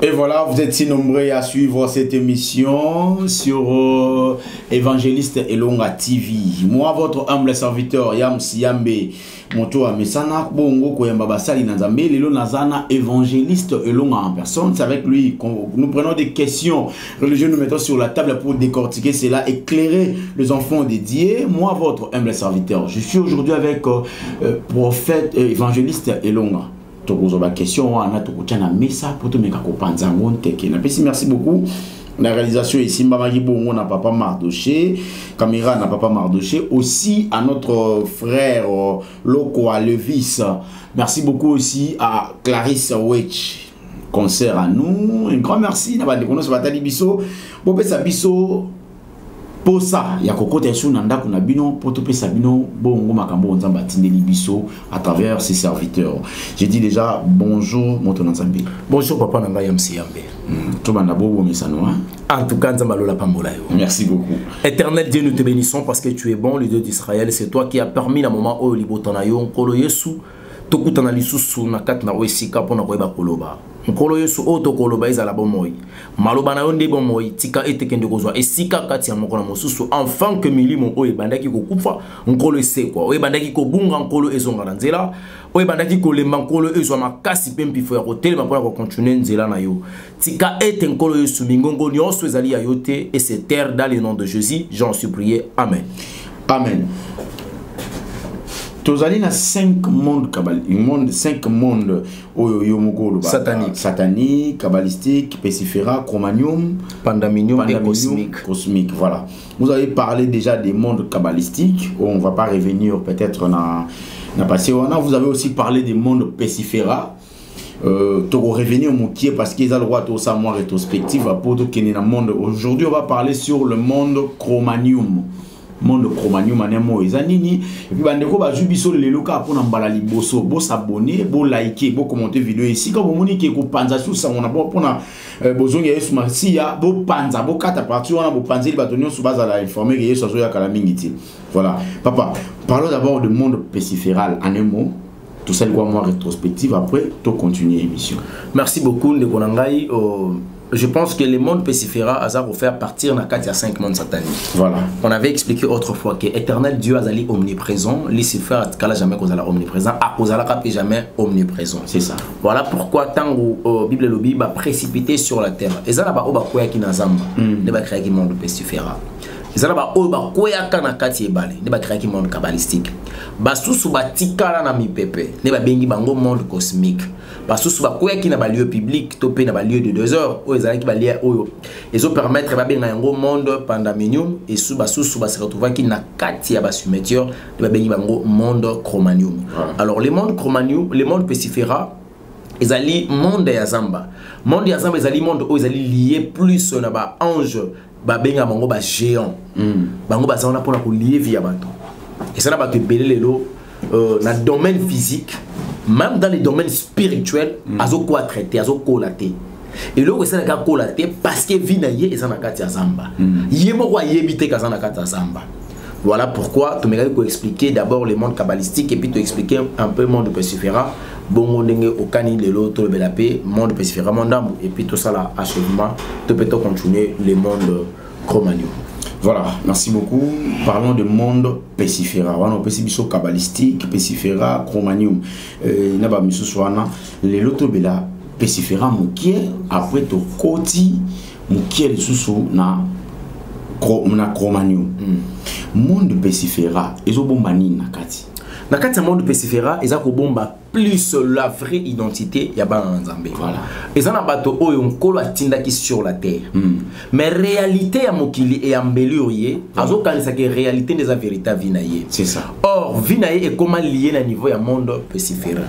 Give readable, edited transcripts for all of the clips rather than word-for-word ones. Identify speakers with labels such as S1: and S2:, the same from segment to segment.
S1: Et voilà, vous êtes si nombreux à suivre cette émission sur Évangéliste Elonga TV. Moi, votre humble serviteur, Yam Siambe, Moto Amesana, Bongo, Koyamba Basali Nazambe, Lelo Nazana, Évangéliste Elonga en personne. C'est avec lui que nous prenons des questions religieuses, nous mettons sur la table pour décortiquer cela, éclairer les enfants dédiés. Moi, votre humble serviteur, je suis aujourd'hui avec prophète Évangéliste Elonga. Question merci beaucoup. La réalisation ici, on a Papa Mardoché, caméra n'a Papa Mardoché, aussi à notre frère Loco à Levis. Merci beaucoup aussi à Clarisse Wetch, concert à nous. Un grand merci. Pour ça, il y a des choses pour bongo makambo biso à travers ses serviteurs. J'ai dit déjà bonjour Moto Nzambe.
S2: Bonjour papa Nanga Yamsiyambe. En tout cas,
S1: merci beaucoup.
S2: Éternel Dieu, nous te bénissons parce que tu es bon, le Dieu d'Israël. C'est toi qui as permis la moment où Libotanayo, Nkolo Yesu, Tokutana Lisusu, Nakat na Wesika pour Nakoeba Koloba. Nkolo Yesu oto koloba ezala bomoi maloba na yonde bomoi tika etekende kozwa esika kati ya mokona mosusu enfin que milimo oyo bandaki kokufa nkolo esekwa oyo bandaki kobunga nkolo ezonga na nzela oyo bandaki kolemba nkolo ezwa makasi pempi fo ya kotelema mpona kocontinue nzela na yo tika ete nkolo Yesu mingongo nyonso ezali ya yo te et c'est terre dans le nom de Jésus j'en suis prié amen
S1: amen. Tozali na 5 mondes kabbalistiques, 5 mondes satanique, kabbalistique, Pesifera, Chromanium,
S2: Pandaminium et cosmique.
S1: Voilà. Vous avez parlé déjà des mondes kabbalistiques. On va pas revenir peut-être na passé. Vous avez aussi parlé des mondes Pesifera. Tu vas revenir au moutier parce qu'ils ont le droit de ça moins rétrospective pour tout qui est dans le monde. Aujourd'hui, on va parler sur le monde Chromanium. Monde Chromanium anemo ezanini et puis bandeko bazubiso lelo ka pona mbala liboso bo s'abonner bo liker bo commenter vidéo ici comme moni ki ko panza sous ça on a bon pona bozongi yesu masia bo panza bo kata parti on a bo panzeli batonio sous base à la informer que yesu azoya kala mingiti. Voilà papa, parlons d'abord du monde pesiféral anemo. Tout ça quoi moi rétrospective après to continuer l'émission.
S2: Merci beaucoup de Konangai. Je pense que le monde Pesifera a faire partir dans 4 à 5 mondes sataniques.
S1: Voilà.
S2: On avait expliqué autrefois que éternel Dieu a été omniprésent, Lucifer a jamais causé omniprésent, a causé jamais omniprésent.
S1: C'est ça.
S2: Voilà pourquoi tant que Bible le Bible a précipité sur la terre. Et ça n'a pas oba qui n'a zamba, ne va créer le monde Pesifera. Et ça n'a pas oba koya kana kati ebale, ne va créer le monde kabbalistique. Basusu batikala na mi pepe, ne va bengi bango monde cosmique. Parce que quoi qui n'a pas lieu public, topé n'a pas lieu de 2 heures, où ils allaient qui va lier où ils ont permettre de bien un gros monde pandaminium et sous se retrouver qui n'a qu'à bas soumetteur de bien un gros monde chromanium. Alors les mondes chromanium, les mondes pesifera, ils allaient monde yazamba, ils allaient monde où ils allaient lier plus na ba ange, ba benga bango ba géant, bango ba zana pour la lier via bateau. Et ça n'a pas te belé les lots dans le domaine physique. Même dans les domaines spirituels, azo quoi traiter, azo collater. Et là où c'est la collater parce que vinaye et ça n'a qu'à zamba. Yemo wa yebite kazana kata zamba. Voilà pourquoi tu m'as expliquer d'abord le monde kabbalistique et puis tu expliquer un peu le monde Pesifera. Bon ndenge okani lelo to le paix, monde Pesifera mondambo et puis tout ça là achèvement, tu peux continuer le monde Chromanium.
S1: Voilà, merci beaucoup. Parlons du monde Pesifera. On a aussi kabbalistique, Pesifera, Chromanium. Naba misuswana les lotobela Pesifera mukie après to koti mukie le susu na Chromanium. Monde Pesifera ezobomba nini nakati.
S2: Nakati ya monde Pesifera ezakobomba plus la vraie identité ya bana nzambe.
S1: Voilà.
S2: Ezana bato oyo nkolo atindaki sur la terre. Mais réalité ya mokili et ambelurier, azo kanisa que réalité des vérité vinaye.
S1: C'est ça.
S2: Or vinaye est comment lié na niveau ya monde Pesifera.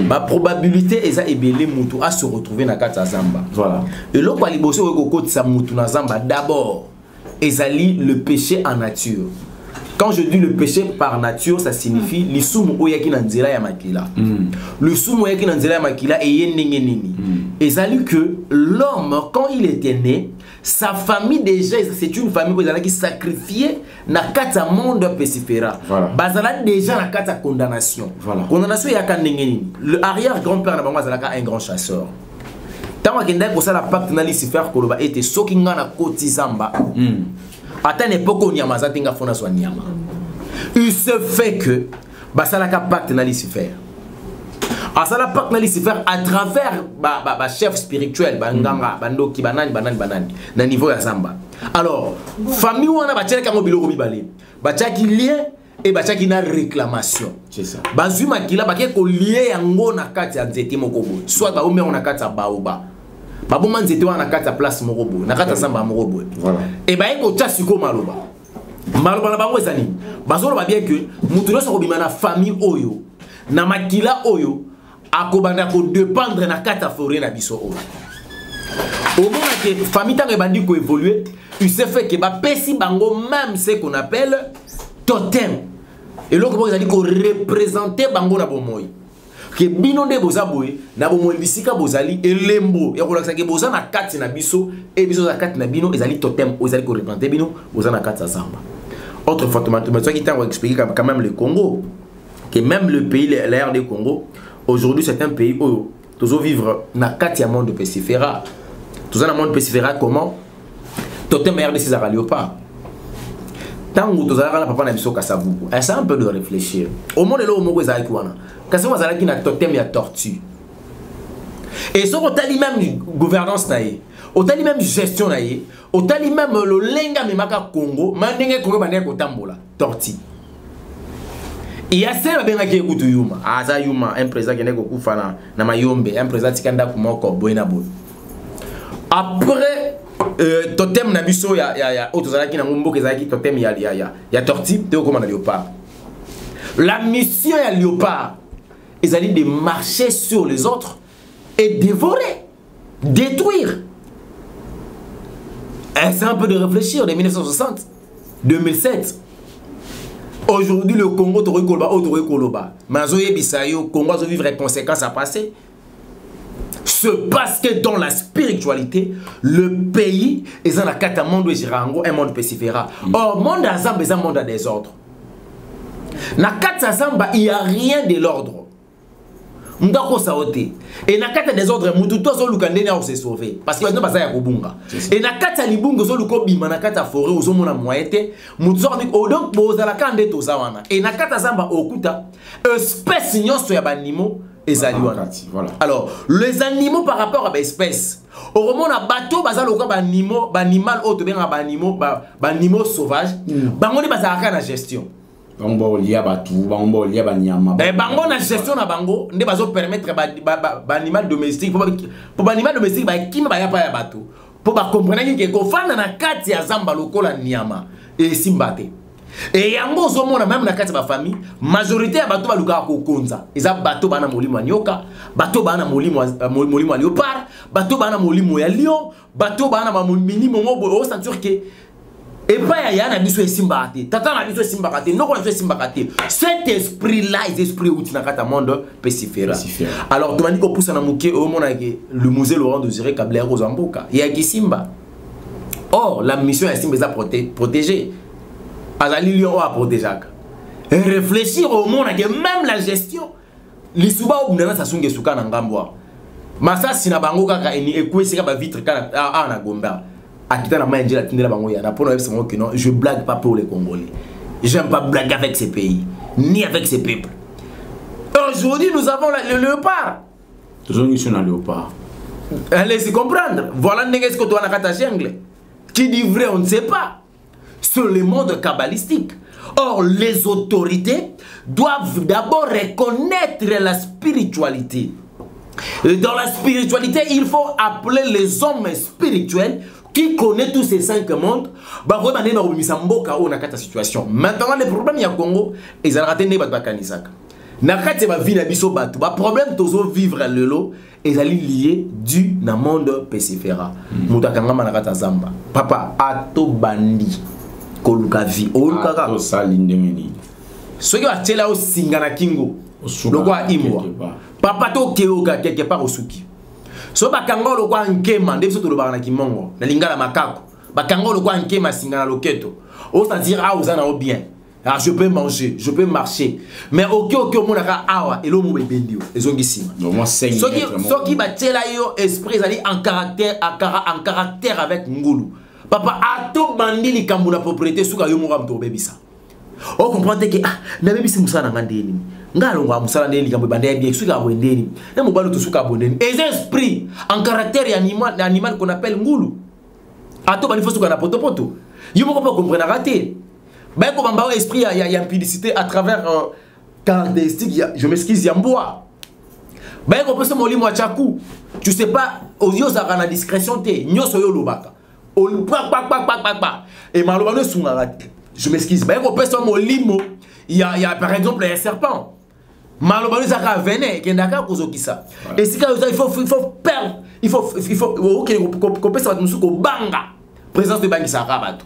S2: Ma probabilité eza ebele mutu à se retrouver na kati ya zamba.
S1: Voilà.
S2: Et loko aliboso ko kotisa mutu na zamba d'abord ezali le péché en nature. Quand je dis le péché par nature, ça signifie le sumu oyaki na nzela ya makila. Le sumu oyaki na nzela ya makila et yendenge nini. Et ça dit que l'homme quand il était né, sa famille déjà c'est une famille qui sacrifiée na kata monde Pesifera. Bazala déjà na kata condamnation. Condamnation ya ka ndenge nini. Le arrière grand-père na bango azalaka un grand chasseur. tant que ndai ko sala pacte na Lucifer ko loba ete soki nga na koti zamba ata n'époque on nyama za tinga fona so nyama il se fait que basala ka pacte na Lucifer asala pacte na Lucifer à travers ba chef spirituel ba nganga bandoki banani na niveau ya zamba. Alors famille wana ba tchela kango biloko bibale ba tchaki lien et ba tchaki na réclamation,
S1: c'est ça
S2: bazui makila ba ke ko lié yango na kati ya nzete moko bo soit ba omer na kati ya baoba ba boma nzete wana na kati ya place moko bo na kati ya zamba moko bo voilà et ba ko tchasi ko maloba na bango ezani bazolo ba bien que mutu no so ko bima na famille oyo na makila oyo akobanda ko dépendre na kati ya forêt na biso oyo au moment que famille tango bandi ko évoluer il se fait que ba pesi bango même ce qu'on appelle totem et l'autre ils dit qu'on représenter bango na bomoy que bino de bozaboy na bomoy bisika bozali elembo ya ko lakisa ke boza na kati na biso et biso na kati na bino ezali totem ezali ko représenter bino boza na kati ya zamba. Autre fois tu qui t'a expliqué quand même le Congo que même le pays l'air du Congo aujourd'hui c'est un pays où tous vivre na kati ya monde pesifera tous na monde pesifera comment totem air de ces léopard. Tant que tu as papa na biso kasavubu, essaie un peu de réfléchir. Au monde là au moko ezali kwana. Kasavubu ezali ki na totem ya tortue. Et so ko tali même gouvernance na ye, o tali même gestion na ye, o tali même le lenga memaka Congo, mandenge Congo bande ko tambola, tortue. Il y a celle benga ki ekutu yuma. Ah ça yuma, un président qui n'est ko kufa na mayombe, un président tikanda ko moko boyna boy. Après totem na biso ya otozalaki na ngombo kezalaki totem ya tortue te okoma na léopard. La mission ya léopard ezali de marcher sur les autres et dévorer, détruire. C'est un peu de réfléchir de 1960 2007. Aujourd'hui le Congo tori koloba mazo yebisa yo Congo zo vivre les conséquences à passer. Se passe que dans la spiritualité, le pays est dans la carte monde un monde pesifera. Or, monde azamba est un monde à désordre. Dans la carte azamba, il n'y a rien de l'ordre. Ndako saoté. Et dans la carte désordre, mututo zo lukandene a se sauver. Parce que maintenant, ça y a kobunga. Et dans la carte libungo zo lukobima, dans la carte forêt, zo mona moyete, mututo donc boza la kande to zawana. Et dans la carte azamba okuta, espèce nyonso ya banimo. Voilà. Alors, les animaux par rapport à l'espèce, au moment où bateau bazal animal autre bien animaux sauvages, bango ni bazalaka na gestion.
S1: Bango lia batu, bango lia banyama.
S2: Bango na gestion na bango, ne bazo permettre animal domestique pour animal domestique ba kimi ba ya pa ya bateau. Pour ba comprendre que ko fanda na kati ya zamba lokola nyama et simbate. Et yango zomona même na kati ba famille majorité ya bato baluka ko konza eza bato bana molimo ya nyoka bato bana molimo ya léopard bato bana molimo ya lion bato bana ba minimo mobo o sentir que et pas ya na biso esimba te tata na biso esimba te noko na biso esimba te cet esprit là est esprit outil na kata monde pesifera. Alors tu m'as dit ko poussa na muke o mona ke le musée Laurent Désiré Kabila Rozamboka ya kisimba. Or la mission ya simba est protéger. Azali lion a protéger. Réfléchir au monde que même la gestion lisuba obunana sasunge suka na ngambwa. Masa sina bango kaka eni ekwesika ba vitre kana na gomba. Akita na manger la tindela bango ya na pona webse que non, je blague pas pour les Congolais. J'aime pas blaguer avec ces pays ni avec ces peuples. Aujourd'hui nous avons le léopard.
S1: Toujours une mission à léopard.
S2: Allez-y comprendre. Voilà n'est-ce que toi na kata jungle. Qui dit vrai on ne sait pas. Sur le monde kabbalistique. Or, les autorités doivent d'abord reconnaître la spiritualité. Et dans la spiritualité, il faut appeler les hommes spirituels qui connaissent tous ces 5 mondes. Maintenant, le problème il y a Congo, ils ont raté les bakanisaka. Nakati ba vie na biso batu, ba problème tozo vivre le lot, ils allaient lier du na monde pesifera. Mutakanga manakata zamba. Papa ato bandi. Koluka vi oluka ka
S1: salindemeni
S2: soki batela o singana kingo lokwa imwa papa to keoka quelque part osuki so bakanga lokwa nkema nde biso tolobaka na kimongo na lingala makako bakanga lokwa nkema singana loketo o c'est dire ah uzana o bien Ah, je peux manger, je peux marcher. Mais ok, mon awa, et l'homme est bendio. Ils ont dit si. Ce qui bat yo esprit, en caractère avec Ngulu. Papa, a tout bandi li kambu la propriété sous kayo moura mto bebisa. On comprend que ah, na bebisi musala ngandeni. Ngalo ngwa musala ndeni kambu bande bien sous ka bondeni. Na mo balo to sous ka bondeni. Et esprit en caractère animal qu'on appelle Ngulu. A tout bandi faut sous ka na poto. Yo mo pas comprendre raté. Ben comme en esprit il y a impudicité à travers caractéristiques, je m'excuse, il y a bois. Ben comme peut se molimo à chakou. Tu sais pas aux yeux ça na discrétion té. Nyoso yo lobaka. Et malheureusement, je m'excuse. Il y a par exemple un serpent. Malheureusement, ça va venir. Et si il faut perdre. Il faut présence de Bangisara.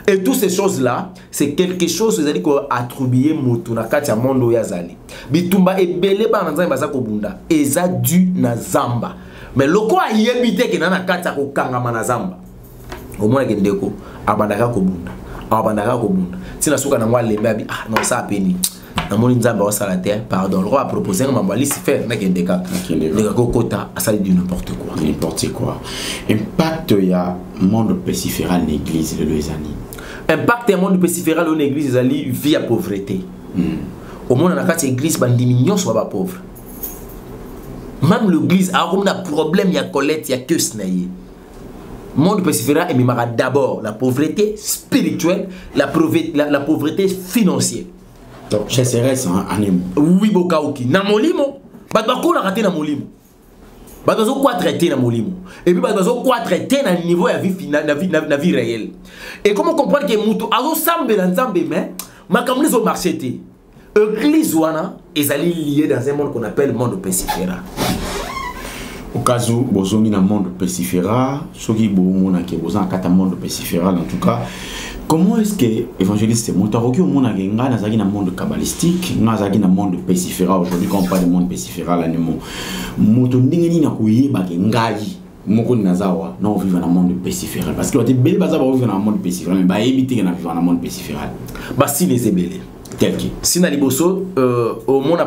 S2: Et toutes ces choses-là, c'est quelque chose que vous attribué à Katia Mondo Yazali. Bitumba et Bele Banzan Bazako Bunda. Et ça dû na Zamba. Mais le quoi y éviter que nana kata ko kanga manazamba au moins que ndeko abandaka ko bunda sina suka na ngwale mbabi ah non ça peni na moni nzamba wa sala terre pardon le roi a proposé un mambali si faire na kendeka ndeka ko kota asali du n'importe quoi
S1: impact ya monde pesiféral l'église de l'Ezani
S2: impact ya monde pesiféral au église ezali vie à pauvreté au moins na kati église bandimi nyonso ba pauvre. Même l'église a un problème, il y a Colette, il y a que ce n'est. Le monde pesiféral est d'abord la pauvreté spirituelle, la pauvreté financière.
S1: Donc, je serais en anime.
S2: Oui, Bokaoki. Namolimo, Badbako l'a raté Namolimo. Badbazo quoi traiter Namolimo. Et puis Badbazo quoi traiter dans le niveau de la vie réelle. Et comment comprendre que Moutou, Azo Sambe l'ensemble, mais ma caméra au marché. L'église wana est liée dans un monde qu'on appelle le monde pesiféral.
S1: Au cas où vous avez un monde pesiféral, ceux qui ont un monde pesiféral en tout cas, comment est-ce que l'évangéliste Moutaroki au monde a un monde kabbalistique, un monde pesiféral aujourd'hui quand on parle de monde pesiféral animaux, Moutondingeni na kuye bagengaji. Moko nazawa non vivre dans un monde pesiféral parce que tu belle baza vivre dans un monde pesiféral mais ba éviter na vivre dans un monde pesiféral.
S2: Ba si les ébélés. Si na liboso au monde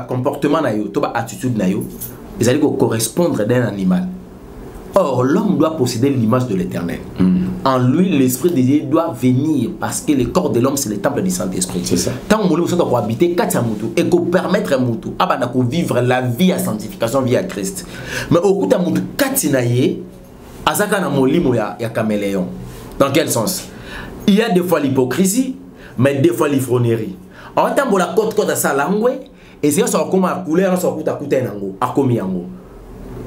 S2: comportement na yo to ba attitude na yo ils allaient correspondre d'un animal. Or l'homme doit posséder l'image de l'Éternel. En lui l'esprit de Dieu doit venir parce que le corps de l'homme c'est le temple du Saint-Esprit. C'est ça. Tant que nous doit habiter katia mutu et ko permettre mutu abana ko vivre la vie à sanctification vie à Christ. Mais au coup ta mutu katinaye azaka na molimo ya caméléon. Dans quel sens? Il y a des fois l'hypocrisie, mais des fois l'ivronnerie. En tant que la côte à sa langue, et c'est ça comme à couleur, ça coûte à coûter nango, à commis yango.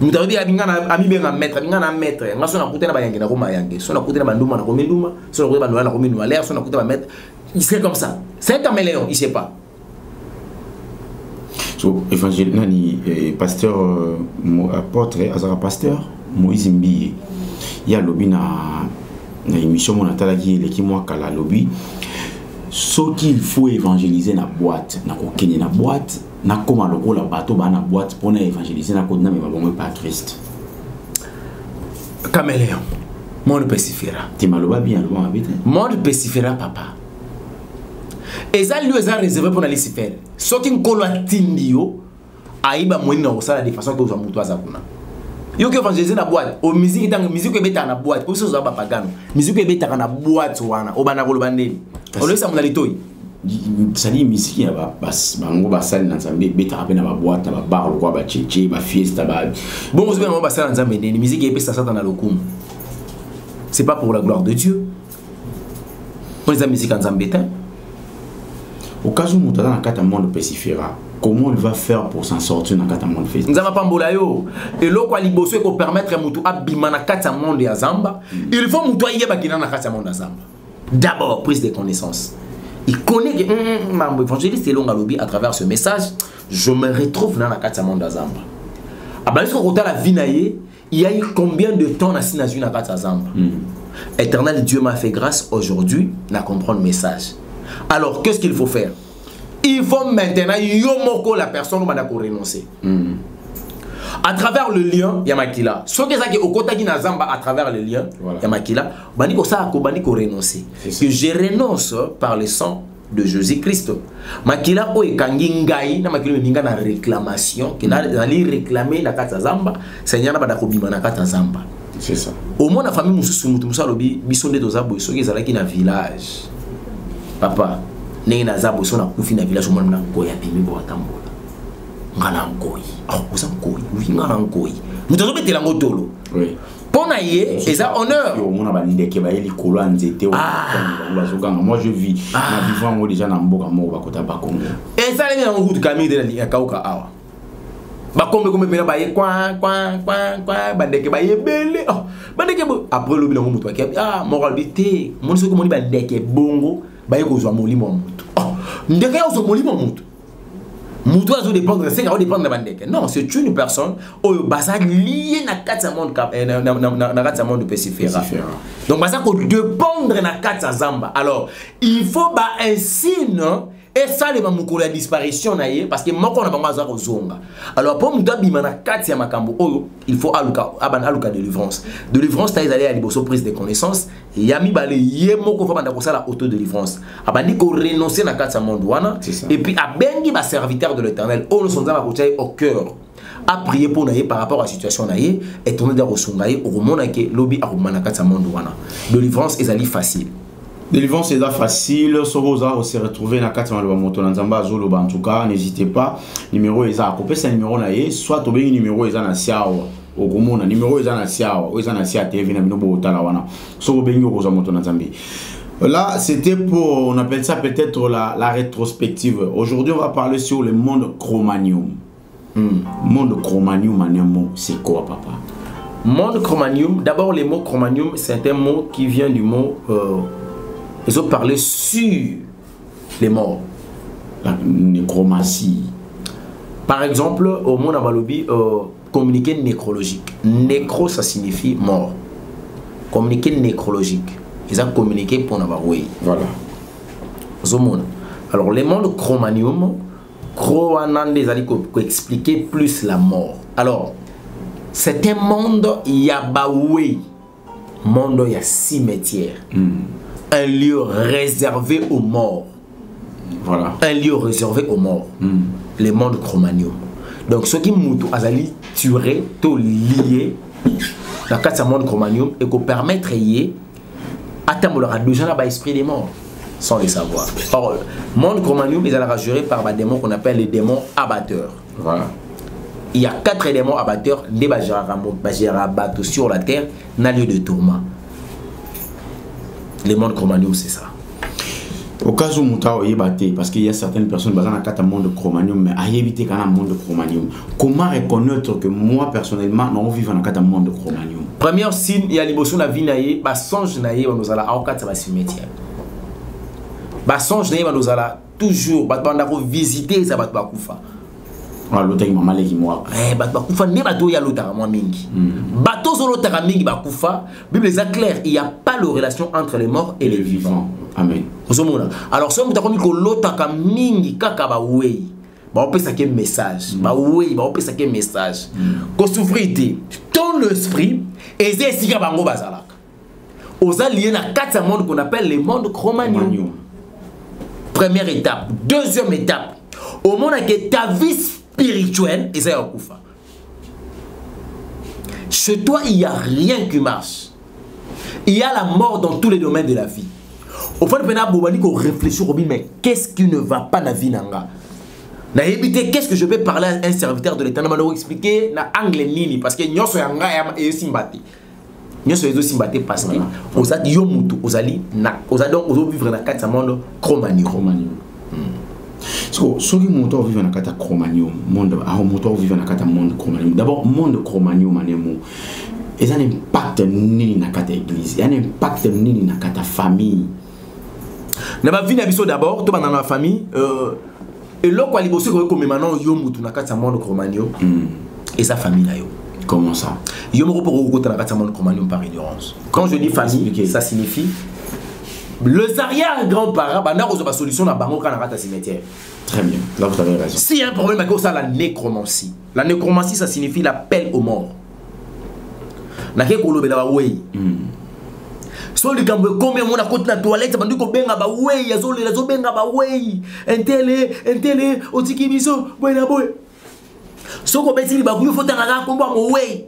S2: Nous t'avons dit à ami bien à mettre, on a son à coûter na bayangue na roma yangue, son à coûter na banduma na komenduma, son à coûter na banduma na komenduma, l'air son à coûter na mettre. Il serait comme ça. C'est un caméléon, il sait pas.
S1: So évangile nani pasteur apôtre azara pasteur Moïse Mbiye. Il y a lobby na émission mon atalaki les qui moi kala lobby. Ce qu'il faut évangéliser na boîte, na kokene na boîte, na comment le la bateau ba na boîte pour na évangéliser na kodna mais ba pas Christ.
S2: Caméléon. Monde pesiféra.
S1: Tu maloba bien loin habiter.
S2: Monde pesiféra papa. Et ça lui est réservé pour aller s'y faire. Ce qui nkolo tindio aiba mwenna osala de façon que vous amuto azakuna. Yo que évangéliser na boîte, o musique tang musique ebeta na boîte, o so za ba pagano. Musique ebeta na boîte wana, o bana kolo bandeni. On laisse mon alitoy.
S1: Ça dit musique ya ba bango ba sali na nzambe beta rapena ba boîte ba bar quoi ba tchétché ba fiesta ba.
S2: Bon vous bien ba sali na nzambe ni musique epesa sata na lokumu. C'est pas pour la gloire de Dieu. On les a musique en nzambe ta.
S1: Au cas où nous avons un monde pesiféral, comment il va faire pour s'en sortir dans un monde pesiféral?
S2: Nous avons pas mbolayo. Et l'eau quoi liboso pour permettre mutu abima na kata monde ya zamba. Il faut mutu yeba kina na kata monde ya zamba. D'abord prise de connaissance. Il connaît que mambo évangéliste long lobby à travers ce message, je me retrouve dans la kata monde ya zamba. Abali ko kota la vie naie, il y a eu combien de temps na sinazui na kata zamba. Éternel Dieu m'a fait grâce aujourd'hui na comprendre le message. Alors, qu'est-ce qu'il faut faire? Il faut maintenant yomoko la personne qui va renoncer. À travers le lien, il y a Makila. Ce qui est au côté de Zamba, à travers le lien, il y a Makila. Baniko ça, Baniko renoncer. Que je renonce par le sang de Jésus-Christ. Makila o ekangingai na makila minga na réclamation que nali réclamer la kata Zamba, Seigneur na bada kobima na kata Zamba.
S1: C'est ça.
S2: Au moins la famille mususu mutu musalobi bisonde tozabo soki ezalaki na village. Papa, ndenge na zabo so na kufi na village omona na koya pimi bo atambola. Ngana ngoi. Ah, osa ngoi. Oui, ngana ngoi. Mutu azobetela ngotolo.
S1: Oui.
S2: Pona ye, eza honneur.
S1: Moi je vis, ma vivant déjà dans Mboka Moko Bakota Bakongo.
S2: Et ça les gens route Camille de la Kauka awa. Bakombe comme mena baye kwa bandeke baye bele. Oh, bandeke après le bilan mutu ah moralité, mon so ko moni bandeke bongo baye ko zo molimo mutu. Oh, ndeke yo zo molimo mutu. Moutou azo dépendre, c'est qu'on dépend de bandeke. Non, c'est une personne au basa lié na katsa monde na katsa monde pesifera. Donc basa ko dépendre na katsa Zamba. Alors, il faut ba un signe et ça les mamukolo la disparition na ye parce que moko na bango azo zonga. Alors pour muta bima na katsa makambo oyo, il faut aluka délivrance. Délivrance ta ezali à liboso prise de connaissance, yami balé ye moko fa banda ko sala auto délivrance. Abandi ko renoncer na katsa monde wana et puis abengi ba serviteur de l'Éternel, on nous a au cœur à prier pour naïe par rapport à la situation naïe et tourner dans le songaï au moment que lobby a romanaka sa monde wana. Délivrance est ali facile.
S1: Délivrance est facile. Soroza se retrouver na katsa de moto na Nzamba zolo en tout cas, n'hésitez pas. Numéro est à couper ce numéro naïe, soit au bien numéro est à na siao au komona numéro est à na siao, est à na sia TV na binobo otala wana. So bien yo roza moto na Nzambi. Là, c'était pour, on appelle ça peut-être la rétrospective. Aujourd'hui, on va parler sur le monde Cro-Magnon. Monde Cro-Magnon, c'est quoi, papa?
S2: Monde Cro-Magnon, d'abord, le mot Cro-Magnon, c'est un mot qui vient du mot. Ils ont parlé sur les morts.
S1: La nécromancie.
S2: Par exemple, au monde Abalobi, communiqué nécrologique. Nécro, ça signifie mort. Communiqué nécrologique. Ils ont communiqué pour nous.
S1: Voilà.
S2: Alors, le monde Cro-Magnon, Cro-Anande, ils expliquer plus la mort. Alors, c'est un monde, il y a Baoué, monde, il y a cimetière. Un lieu réservé aux morts.
S1: Voilà.
S2: Un lieu réservé aux morts. Le monde Cro-Magnon. Donc, ceux qui moutent, ils tueraient, tout lié, dans le monde Cro-Magnon, et qu'on permettrait attends, il y a déjà l'esprit des morts, sans les savoir. Or, le monde Cro-Magnon, ils sont jurés par des démons qu'on appelle les démons abatteurs.
S1: Voilà.
S2: Il y a 4 démons abatteurs, des bateaux sur la terre, n'a lieu de tourment. Le monde Cro-Magnon, c'est ça.
S1: Au cas où Mouta est battu, parce qu'il y a certaines personnes qui sont dans le monde Cro-Magnon, mais à éviter quand même monde Cro-Magnon. Comment reconnaître que moi, personnellement, nous vivons dans le monde Cro-Magnon?
S2: Premier signe, il y a l'immotion de la vie naïe, bah songe naïe, nous allons à 4 cimetière. Bah songe naïe, nous allons toujours, bah on visiter ça, bah koufa.
S1: Ah l'autre maman les qui moi.
S2: Bah koufa, ne bateau y a l'autre moi mingi. Bateau sur l'autre mingi bah koufa. Bible est clair, il n'y a pas de relation entre les morts et les vivants.
S1: Amen.
S2: Alors si on t'a comme que l'autre mingi kaka bah ouais. Bah on peut saquer message. Bah oui, bah on peut saquer message. Qu'on souffrité, ton esprit et c'est si bango bazalak. Aux alliés na 4 mondes qu'on appelle les mondes Cro-Magnon. Première étape, deuxième étape. Au monde que ta vie spirituelle et ça y a koufa. Chez toi, il n'y a rien qui marche. Il y a la mort dans tous les domaines de la vie. Au fond, on réfléchit, mais qu'est-ce qui ne va pas dans la vie nanga? Qu'est-ce que je vais parler à un serviteur de l'État? Je vais expliquer na anglais nini parce que nous sommes en simbati. Nous sommes en simbati parce que vous êtes yomutu, vous allez vivre dans le cadre monde Cro-Magnon.
S1: Ceux qui vivent dans le cadre Cro-Magnon, vivent dans le cadre monde Cro-Magnon. D'abord, monde Cro-Magnon, il y a un impact nini dans la église, il y a un impact nini dans la famille.
S2: Dans ma vie, d'abord, tout dans la famille. Et là, quand il y a comme maintenant, il y a un monde Cro-Magnon et sa famille.
S1: Comment ça?
S2: Il y a un monde Cro-Magnon par ignorance. Quand je dis famille, ça signifie Les arrière-grands-parents, bah, n'a pas solution à bango quand on a cimetière.
S1: Très bien, là vous avez raison.
S2: S'il y a un problème avec ça, la nécromancie. La nécromancie, ça signifie l'appel aux morts. Na ke kolobe na way. So le gambe comme on a côté la toilette, bandu ko benga ba way, yazo le yazo benga ba way. Entele, otiki biso, boy. So ko beti ba ku fota na ko ba mo way.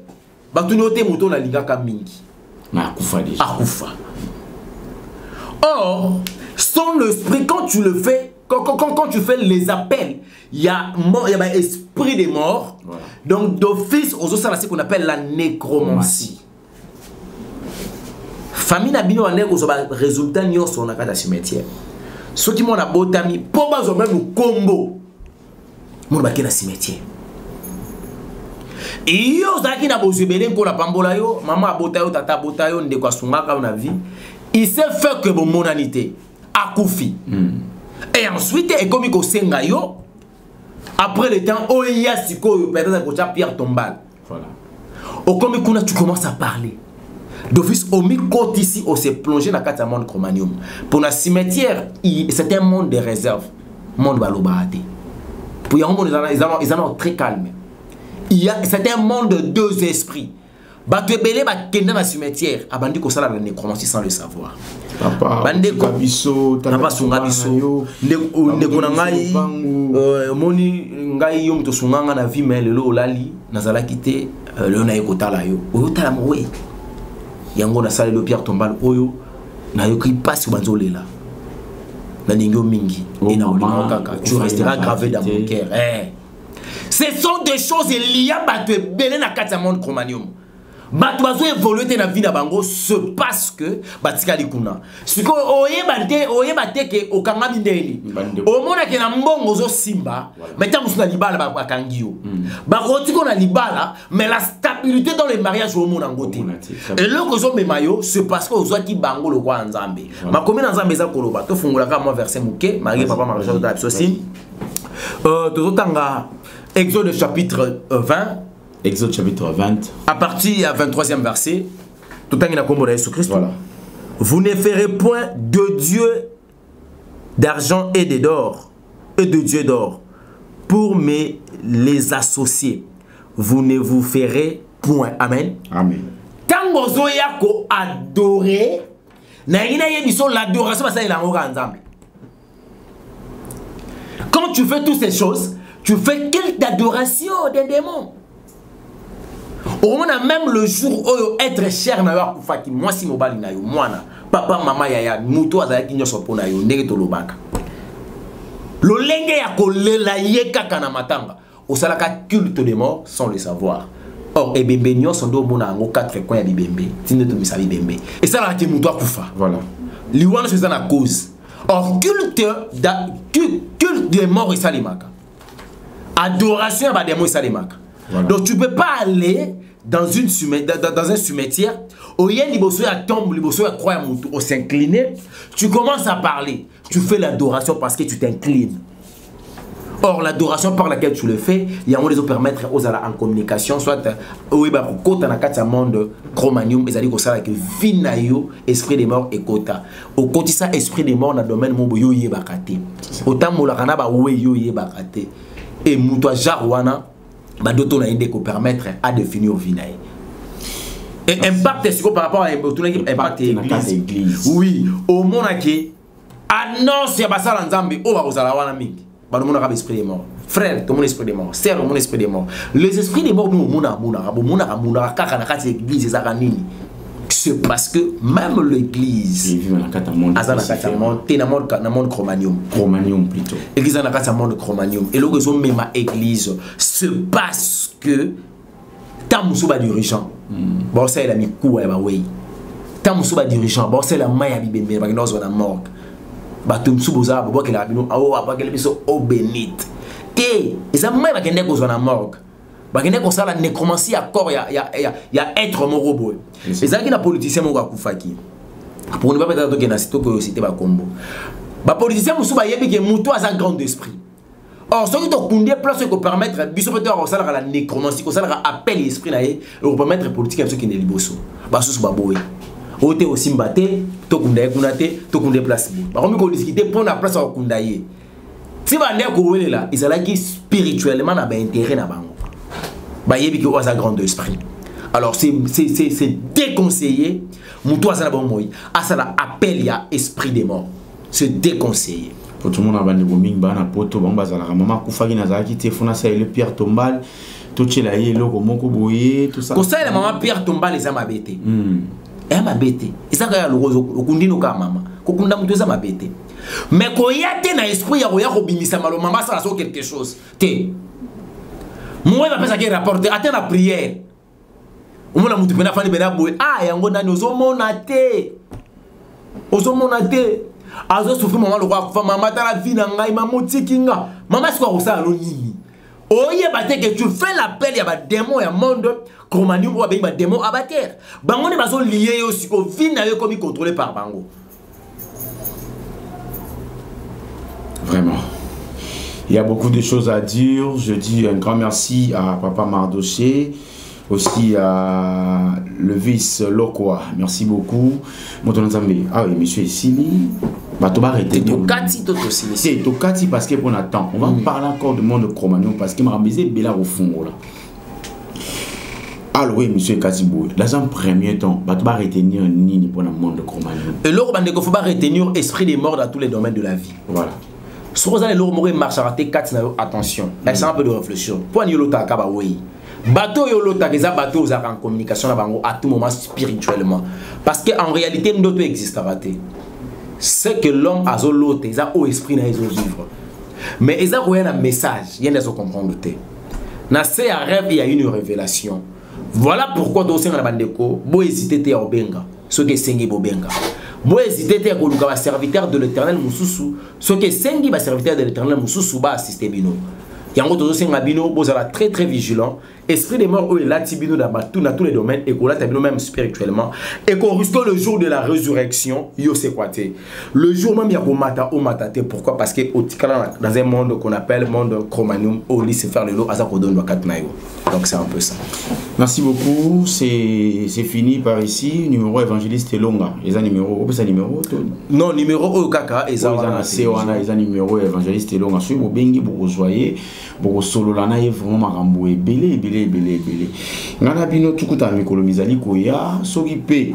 S2: Ba tu nyote moto na lingaka mingi.
S1: Na akufa déjà.
S2: Akufa. Or, sans l'esprit, quand tu le fais, quand tu fais les appels, il y a un esprit des morts. Voilà. Donc, d'office, aux autres, c'est ce qu'on appelle la nécromancie. Famille n'a bien un résultat ni au son acte cimetière. Ceux qui m'ont abotami, pour moi, ils ont même un combo. Mon baquet dans cimetière. Et yo, zaki na bozubelen ko la pambola yo, maman abotayo, tata abotayo, ndeko asungaka na vie. Il s'est fait que mon monanité a koufi. Et ensuite, et comme il kosenga yo, après le temps, oh il y a siko, peut-être que Pierre Tombal. Voilà. Au comme tu commences à parler. D'office, au mi-côte ici, on s'est plongé dans le monde chromanium. Pour le cimetière, c'est un monde de réserve. Monde balobahate. Pour y avoir un monde, ils en ont très calme. C'est un monde de deux esprits. Batu ebele ba kenda na cimetière abandi ko sala la nécromancie sans le savoir.
S1: Papa
S2: bande ko
S1: biso
S2: tapa sunga biso ndeko na ngai moni ngai yo mto sunganga na vie mais lelo olali nazala kité le na ekotala yo oyo tala mowe yango na sala le Pierre Tombal oyo na yo ki passe banzolela na ningo mingi et na olimo kaka tu resteras gravé dans mon cœur. Ce sont des choses liées à batu ebele na kati ya monde chromanium. Bato bazo évoluer dans la vie na bango se parce que batika likuna. Siko oye bate ke okanga bindeli. O mona ke na mbongo zo simba, mais tant musuna libala ba kangio. Ba rotiko na libala, mais la stabilité dans les mariages au mona ngote. Et le ko zo memayo, c'est parce que ozo ki bango lo kwa nzambe. Ma komi na nzambe za koloba to fungula ka mo verset muke, Marie papa mariage de la sosi. To tanga Exode chapitre 20.
S1: Exode chapitre 20.
S2: À partir du 23e verset, tout le temps Jésus-Christ.
S1: Voilà.
S2: Vous ne ferez point de Dieu d'argent et d'or, pour me les associer. Vous ne vous ferez point. Amen.
S1: Amen.
S2: Quand vous adorer, l'adoration, quand tu fais toutes ces choses, tu fais quelle adoration des démons? On a même le jour où être cher na yo akufaki moi si mobali na yo mwana papa mama yaya muto azalaki nyoso pona yo ndenge tolobaka lolenge ya kolela ye kaka na matanga osalaka culte des morts sans le savoir. Or ebembe nyonso ndo mona ngo 4 coins ya bibembe tinde to misa bibembe et ça la ke muto akufa. Voilà. Liwana c'est ça la cause. Or culte des morts et salimaka. Adoration ba démons et salimaka. Voilà. Donc tu ne peux pas aller dans un cimetière, où il y a une tombe, on s'incliner, tu commences à parler, tu fais l'adoration parce que tu t'inclines. Or l'adoration par laquelle tu le fais, il y a un moyen de permettre aux en communication, soit oui bah kota na kati monde chromanium, ils allaient ça avec vinayo esprit des morts et kota. Au côté ça esprit des morts dans le domaine mo yo yebakate. Autant mo la kana ba we yo yebakate. Et muto jarwana d'autres ont permettre à définir au vinaï. Et impact est par rapport à impact église. Oui, au monde qui annonce ya basala nzambe o ba kozala wana mingi. Ba monde ka esprit des morts. Frère, ton esprit des morts, sœur, mon esprit des morts. Les esprits des morts nous mona kaka na kati église ezaka nini. C'est parce que même l'église na monde chromanium plutôt. Église na kata monde chromanium et le raison même église c'est parce que tamusuba dirigeant bon ça il a mis coup ya ba wey tamusuba dirigeant bon c'est la main ya bibembe ba ndozo na morgue ba tumsuba za ba ke la bino awo apakele biso o bénite et ça main ba kende ko na morgue. Bakende ko sala nécromancie à corps ya être morobo. Les gens qui na politicien mo akufaki. Pour ne pas peut-être que na sito ko cité ba combo. Ba politicien musu ba yebi ke muto a grand esprit. Or ce qui te kundé place ko permettre biso peut-être ko sala la nécromancie ko sala appel esprit na ye pour permettre politique ceux qui ne liboso. Ba susu ba boy. ote aussi mbate to kundaye kunate to kunde place ba komi ko discuter pour na place au kundaye si ba ndeko welela izalaki spirituellement na ba intérêt na bango ba yebi ki oza grand esprit. Alors c'est déconseillé muto azala ba moyi asala appel ya esprit des morts, c'est déconseillé.
S1: Pour tout le monde, abandonné boming bana poto bamba zala maman kufaki na zaki te fona sa le Pierre Tombal tout cela y loko moko boye tout ça.
S2: Ko sa la maman Pierre Tombal les amabete. Et mabete. Isa ka lo okundino ka mama. Ko kunda muto za mabete. Mais ko yate na esprit ya ko bimisa malo mama ça so quelque chose. Te. Moi va penser que rapporter attends la prière. Omona mutu pena fani bena boye ah yango nani ozomona te. Ozomona te. Azo souffrir maman le roi maman ta la vie na ngai maman tikinga maman c'est quoi ça lo nini oye bate que tu fais l'appel ya ba démon ya monde Cro-Magnon ou ba démon abater bango ne bazo lié yo siko vie na yo comme contrôlé par bango.
S1: Vraiment il y a beaucoup de choses à dire. Je dis un grand merci à Papa Mardoché, aussi à le vice Lokwa, merci beaucoup. Ah oui, monsieur Sili, tu vas arrêter. C'est Tokati parce que pour attend. On va parler encore du monde de Cro-Magnon parce que m'a misé Bela au fond là. Alors oui, monsieur Katibou, dans un premier temps, tu vas retenir ni pour le monde de Cro-Magnon. Et l'or il faut pas retenir esprit des morts dans tous les domaines de la vie. Voilà. Si vous allez l'or mourir marche à rater 4 attention. Laissez un peu de réflexion. Pour n'y l'autre akaba oui. Bateau yo lota des bateaux en communication à tout moment spirituellement parce que en réalité nous doit exister raté c'est que l'homme a zoloté ça au esprit na les vivre mais ils ont un message il y a des comprendre te na c'est un rêve il y a une révélation. Voilà pourquoi dans la bandeko bo hésiter te obenga ce que sengi bobenga bo hésiter te ko luka serviteur de l'Éternel mususu ce que sengi ba serviteur de l'Éternel mususu ba assister bino. Yango tozo senga bino bozala très vigilant. Esprit des morts, là, tibino dans tous les domaines, et qu'on a tabino même spirituellement, et qu'on risque le jour de la résurrection, yo c'est quoi te. Le jour même, il y a au matate. Pourquoi? Parce que dans un monde qu'on appelle monde Cro-Magnon, au lycée faire le lot, donc c'est un peu ça. Merci beaucoup. C'est fini par ici. Numéro évangéliste Longa. Les numéros, non, numéro au kaka, et ça, les numéros évangéliste Longa. Si vous bengi, vous voyez, vous solo lana, vraiment marambo et belé. Ngana bino tukuta mikolo mizali koya soki pe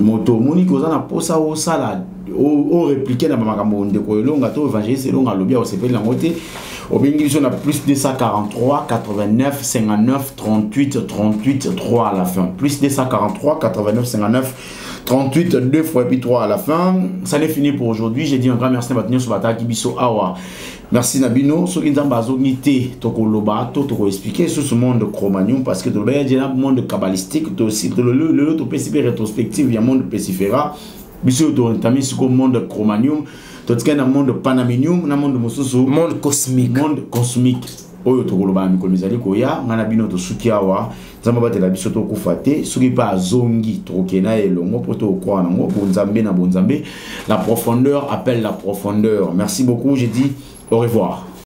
S1: moto moni koza na posa o sala o répliquer na makambo ndeko elonga to évangéliste elonga lobia o sepeli na ngote o bengi biso na plus 243 89 59 38 38 3 à la fin plus 243 89 59 38 2 fois et puis 3 à la fin. Ça n'est fini pour aujourd'hui. J'ai dit un grand merci à Batinho Sobata Kibiso Awa. Merci Nabino. Ce qui est en bas, toko loba, toko expliquer sur ce monde de Cro-Magnon parce que il y a un monde kabbalistique, aussi le PCP rétrospective, il y a un monde pesifera. Biso t'as sur le monde de Cro-Magnon, tout ce un monde de Panaminium, un monde de Mosusu, monde cosmique. Monde cosmique. Oyo tokoloba mikolo mizali koya ngana bino to sukiawa nzamba batela biso to kufate soki pa zongi tokena elongo poto okwa nango bonzambe na bonzambe la profondeur appelle la profondeur. Merci beaucoup, j'ai dit au revoir.